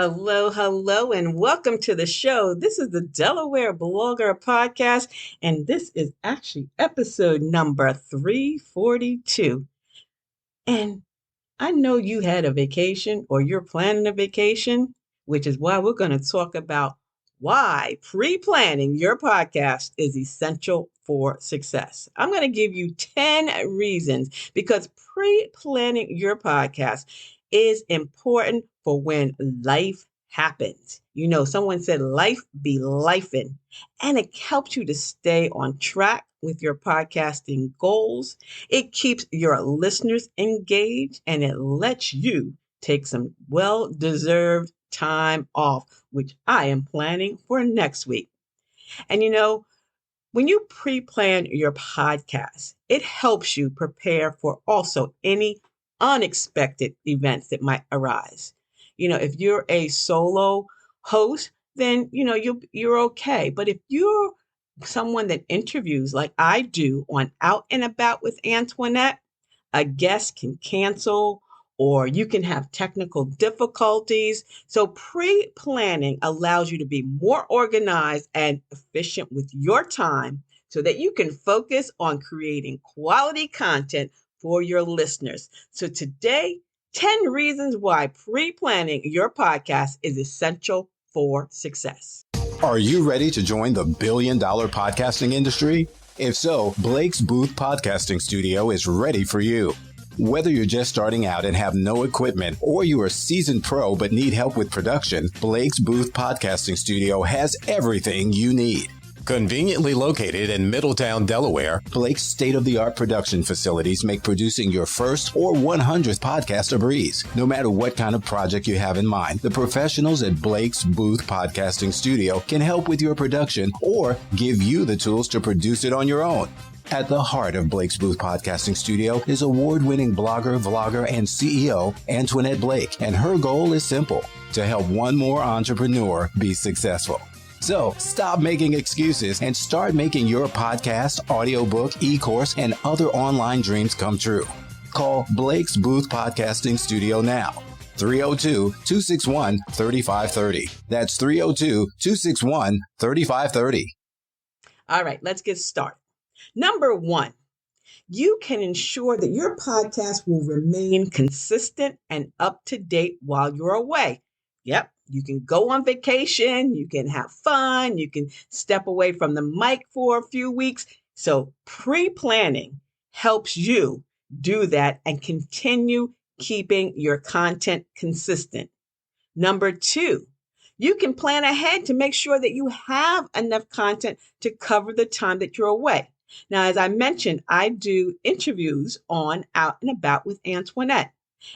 Hello, hello, and welcome to the show. This is the Delaware Blogger Podcast, and this is actually episode number 342. And I know you had a vacation or you're planning a vacation, which is why we're going to talk about why pre-planning your podcast is essential for success. I'm going to give you 10 reasons because pre-planning your podcast is important for when life happens. You know, someone said life be lifing, and it helps you to stay on track with your podcasting goals. It keeps your listeners engaged, and it lets you take some well-deserved time off, which I am planning for next week. And you know, when you pre-plan your podcast, it helps you prepare for also any unexpected events that might arise. You know, if you're a solo host, then you're okay. But if you're someone that interviews like I do on Out and About with Antoinette, a guest can cancel or you can have technical difficulties. So pre-planning allows you to be more organized and efficient with your time so that you can focus on creating quality content for your listeners. So today, 10 reasons why pre-planning your podcast is essential for success. Are you ready to join the billion-dollar podcasting industry? If so, Blake's Booth Podcasting Studio is ready for you. Whether you're just starting out and have no equipment, or you're a seasoned pro but need help with production, Blake's Booth Podcasting Studio has everything you need. Conveniently located in Middletown, Delaware, Blake's state-of-the-art production facilities make producing your first or 100th podcast a breeze. No matter what kind of project you have in mind, the professionals at Blake's Booth Podcasting Studio can help with your production or give you the tools to produce it on your own. At the heart of Blake's Booth Podcasting Studio is award-winning blogger, vlogger, and CEO Antoinette Blake, and her goal is simple: to help one more entrepreneur be successful. So stop making excuses and start making your podcast, audiobook, e-course, and other online dreams come true. Call Blake's Booth Podcasting Studio now. 302-261-3530. That's 302-261-3530. All right, let's get started. Number one, you can ensure that your podcast will remain consistent and up to date while you're away. Yep. You can go on vacation, you can have fun, you can step away from the mic for a few weeks. So pre-planning helps you do that and continue keeping your content consistent. Number two, you can plan ahead to make sure that you have enough content to cover the time that you're away. Now, as I mentioned, I do interviews on Out and About with Antoinette.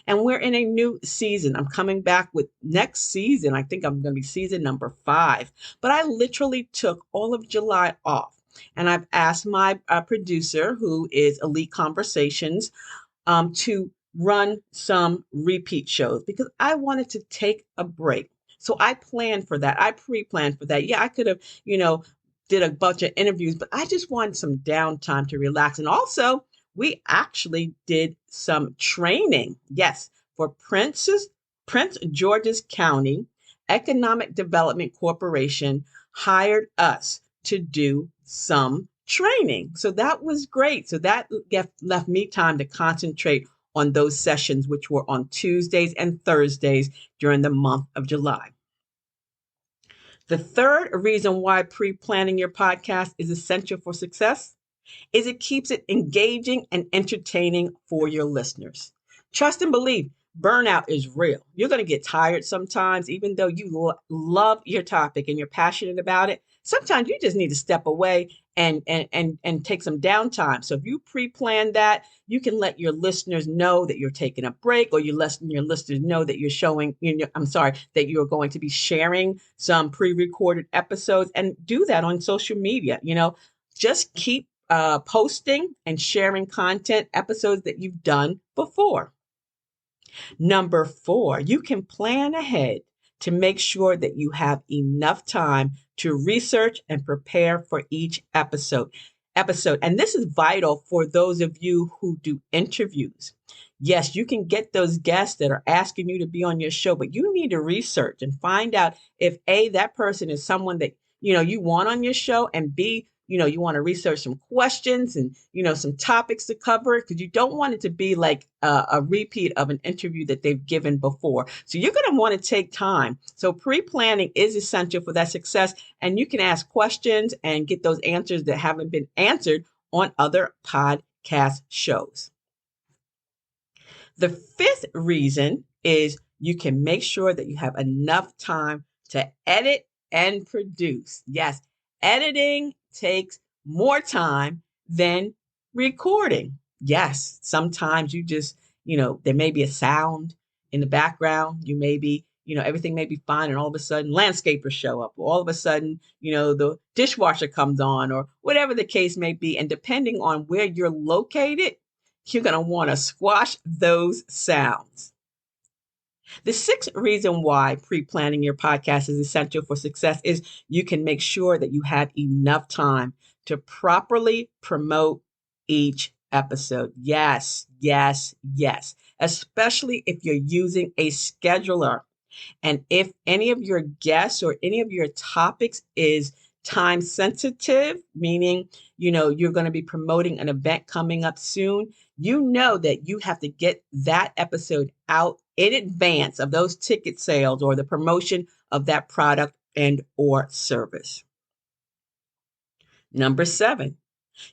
And we're in a new season. I'm coming back with next season. I think I'm going to be season number 5. But I literally took all of July off. And I've asked my producer, who is Elite Conversations, to run some repeat shows because I wanted to take a break. So I planned for that. I pre-planned for that. Yeah, I could have, did a bunch of interviews, but I just wanted some downtime to relax. And also, we actually did some training, yes, for Prince George's County Economic Development Corporation hired us to do some training. So that was great. So that left me time to concentrate on those sessions, which were on Tuesdays and Thursdays during the month of July. The third reason why pre-planning your podcast is essential for success is it keeps it engaging and entertaining for your listeners. Trust and believe, burnout is real. You're going to get tired sometimes, even though you love your topic and you're passionate about it. Sometimes you just need to step away and take some downtime. So if you pre-plan that, you can let your listeners know that you're taking a break, or your listeners know that you're that you're going to be sharing some pre-recorded episodes, and do that on social media. Just keep posting and sharing content episodes that you've done before. Number 4, you can plan ahead to make sure that you have enough time to research and prepare for each episode. And this is vital for those of you who do interviews. Yes, you can get those guests that are asking you to be on your show, but you need to research and find out if A, that person is someone that, you want on your show, and B, you want to research some questions and, some topics to cover, because you don't want it to be like a repeat of an interview that they've given before. So you're going to want to take time. So pre-planning is essential for that success, and you can ask questions and get those answers that haven't been answered on other podcast shows. The fifth reason is you can make sure that you have enough time to edit and produce. Yes, editing takes more time than recording. Yes, sometimes you just, there may be a sound in the background. You may be, everything may be fine, and all of a sudden landscapers show up. Or all of a sudden, the dishwasher comes on, or whatever the case may be. And depending on where you're located, you're going to want to squash those sounds. The sixth reason why pre-planning your podcast is essential for success is you can make sure that you have enough time to properly promote each episode. Yes, yes, yes. Especially if you're using a scheduler. And if any of your guests or any of your topics is time sensitive, meaning, you're going to be promoting an event coming up soon, that you have to get that episode out in advance of those ticket sales or the promotion of that product and or service. Number 7,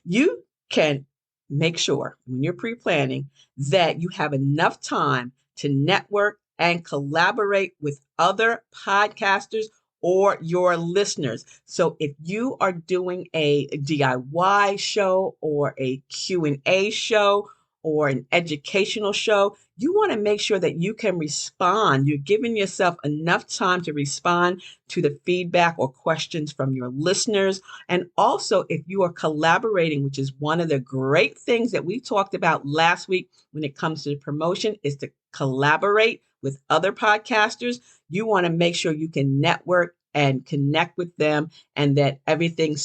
you can make sure when you're pre-planning that you have enough time to network and collaborate with other podcasters or your listeners. So if you are doing a DIY show or a Q&A show or an educational show, you want to make sure that you can respond. You're giving yourself enough time to respond to the feedback or questions from your listeners. And also, if you are collaborating, which is one of the great things that we talked about last week when it comes to promotion, is to collaborate with other podcasters. You want to make sure you can network and connect with them and that everything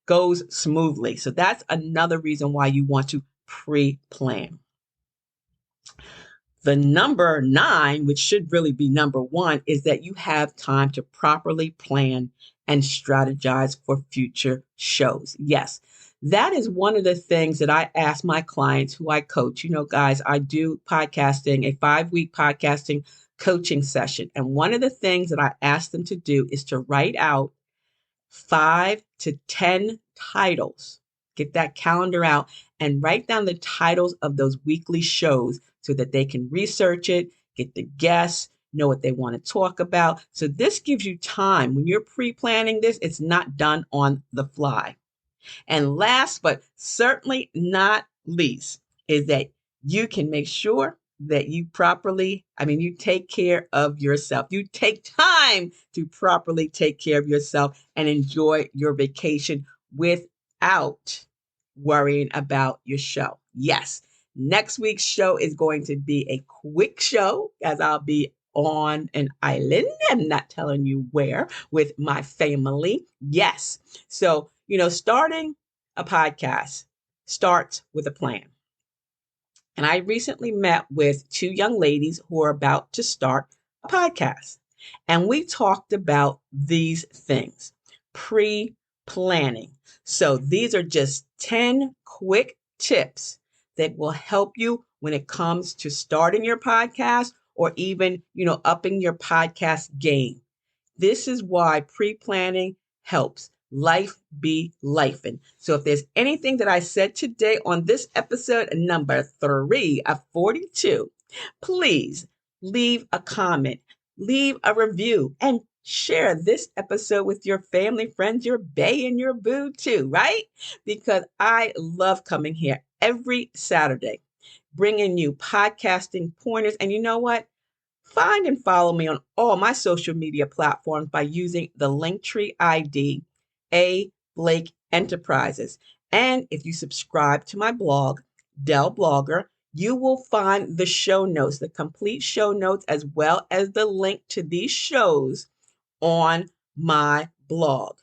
goes smoothly. So that's another reason why you want to pre-plan. The number 9, which should really be number 1, is that you have time to properly plan and strategize for future shows. Yes, that is one of the things that I ask my clients who I coach. Guys, I do podcasting, a 5-week podcasting coaching session. And one of the things that I ask them to do is to write out 5 to 10 titles. Get that calendar out and write down the titles of those weekly shows so that they can research it, get the guests, know what they want to talk about. So this gives you time. When you're pre-planning this, it's not done on the fly. And last, but certainly not least, is that you can make sure that you take care of yourself. You take time to properly take care of yourself and enjoy your vacation without worrying about your show. Yes, next week's show is going to be a quick show, as I'll be on an island. I'm not telling you where, with my family. Yes. So, starting a podcast starts with a plan. And I recently met with 2 young ladies who are about to start a podcast. And we talked about these things, pre-planning. So these are just 10 quick tips that will help you when it comes to starting your podcast or even, upping your podcast game. This is why pre-planning helps. Life be lifing. So if there's anything that I said today on this episode number 3 of 42, please leave a comment, leave a review, and share this episode with your family, friends, your bae, and your boo too, right? Because I love coming here every Saturday, bringing you podcasting pointers. And you know what? Find and follow me on all my social media platforms by using the Linktree ID, A. Blake Enterprises. And if you subscribe to my blog, Del Blogger, you will find the show notes, the complete show notes, as well as the link to these shows on my blog.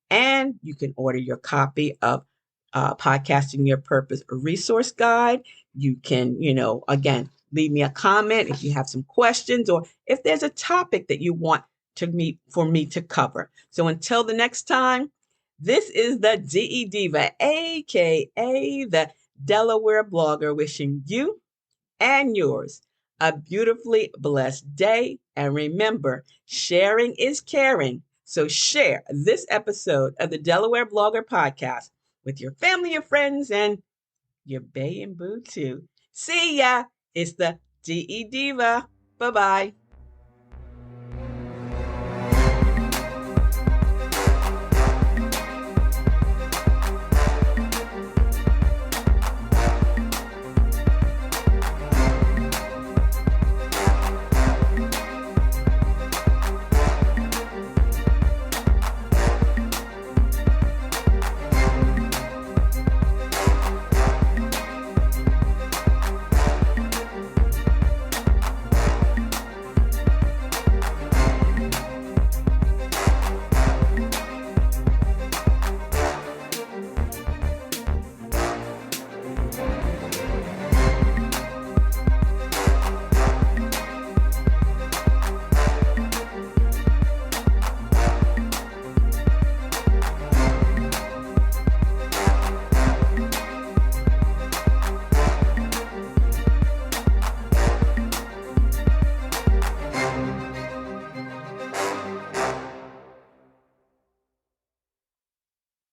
And you can order your copy of Podcasting Your Purpose resource guide. You can, again, leave me a comment if you have some questions or if there's a topic that you want for me to cover. So until the next time, this is the DE Diva, aka the Delaware Blogger, wishing you and yours a beautifully blessed day. And remember, sharing is caring. So share this episode of the Delaware Blogger Podcast with your family and friends and your bae and boo too. See ya. It's the DE Diva. Bye-bye.